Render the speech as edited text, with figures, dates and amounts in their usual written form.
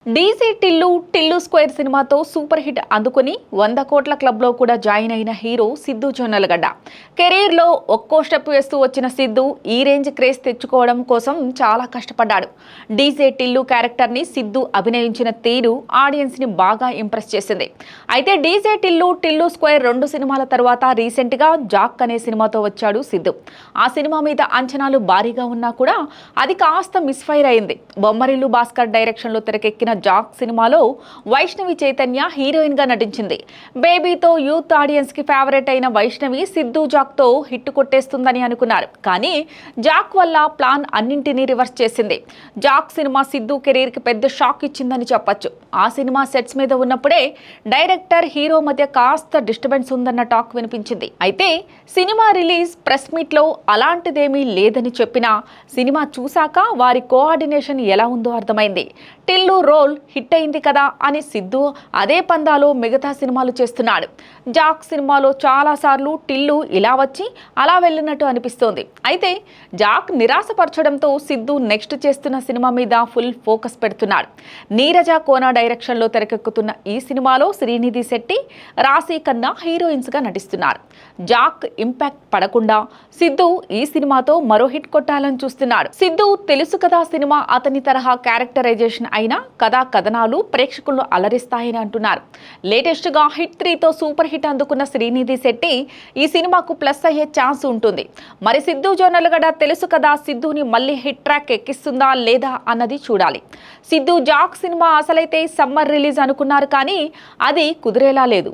DJ Tillu square సినిమాతో super hit అందుకుని 100 కోట్ల క్లబ్లో కూడా జాయిన్ అయిన హీరో సిద్ధు జొన్నలగడ్డ. కెరీర్లో ఒక్కో స్టెప్ వేస్తూ వచ్చిన సిద్ధు ఈ రేంజ్ క్రేజ్ తెచ్చుకోవడం కోసం చాలా కష్టపడ్డాడు. డీజే టిల్లు క్యారెక్టర్ని సిద్ధు అభినయించిన తీరు ఆడియన్స్ని బాగా ఇంప్రెస్ చేసింది. అయితే డీజే టిల్లు స్క్వేర్ 2 సినిమాల తర్వాత రీసెంట్గా జాక్ అనే సినిమాతో వచ్చాడు సిద్ధు. ఆ సినిమా మీద అంచనాలు భారీగా ఉన్నా కూడా అది కాస్త మిస్ఫైర్ అయింది. బొమ్మరిల్లు భాస్కర్ డైరెక్షన్లో తెరకెక్కిన జాక్ సినిమాలో వైష్ణవి చైతన్య హీరోయిన్ గా నటించింది. బేబీతో యూత్ ఆడియన్స్ కి ఫేవరెట్ అయిన వైష్ణవి సిద్ధు జాక్ తో హిట్ కొట్టేస్తుందని అనుకున్నారు. కానీ జాక్ వల్ల ప్లాన్ అన్నింటినీ రివర్స్ చేసింది. జాక్ సినిమా సిద్ధు కెరీర్ కి పెద్ద షాక్ ఇచ్చిందని చెప్పొచ్చు. ఆ సినిమా సెట్స్ మీద ఉన్నప్పుడే డైరెక్టర్ హీరో మధ్య కాస్త డిస్టర్బెన్స్ ఉందన్న టాక్ వినిపించింది. అయితే సినిమా రిలీజ్ ప్రెస్ మీట్ లో అలాంటిదేమీ లేదని చెప్పినా సినిమా చూశాక వారి కోఆర్డినేషన్ ఎలా ఉందో అర్థమైంది. టిల్లు రోల్ హిట్ అయింది కదా అని సిద్ధు అదే పందాలో మిగతా సినిమాలు చేస్తున్నాడు. జాక్ సినిమాలో చాలాసార్లు టిల్లు ఇలా వచ్చి అలా వెళ్ళినట్టు అనిపిస్తోంది. అయితే జాక్ నిరాశపరచడంతో సిద్ధు నెక్స్ట్ చేస్తున్న సినిమా మీద ఫుల్ ఫోకస్ పెడుతున్నాడు. నీరజ కోన డైరెక్షన్లో తెరకెక్కుతున్న ఈ సినిమాలో శ్రీనిధి శెట్టి, రాశి ఖన్నా హీరోయిన్స్గా నటిస్తున్నారు. జాక్ ఇంపాక్ట్ పడకుండా సిద్ధు ఈ సినిమాతో మరో హిట్ కొట్టాలని చూస్తున్నాడు. సిద్ధు తెలుసు కదా సినిమా అతని తరహా క్యారెక్టరైజేషన్ అయినా కథనాలు ప్రేక్షకులను అలరిస్తాయని అంటున్నారు. లేటెస్ట్ గా హిట్ 3తో సూపర్ హిట్ అందుకున్న శ్రీనిధి శెట్టి ఈ సినిమాకు ప్లస్ అయ్యే ఛాన్స్ ఉంటుంది. మరి సిద్ధు జొన్నలగడ్డ తెలుసు కదా సిద్ధుని మళ్ళీ హిట్ ట్రాక్ ఎక్కిస్తుందా లేదా అన్నది చూడాలి. సిద్ధు జాక్ సినిమా అసలైతే సమ్మర్ రిలీజ్ అనుకున్నారు కానీ అది కుదిరేలా లేదు.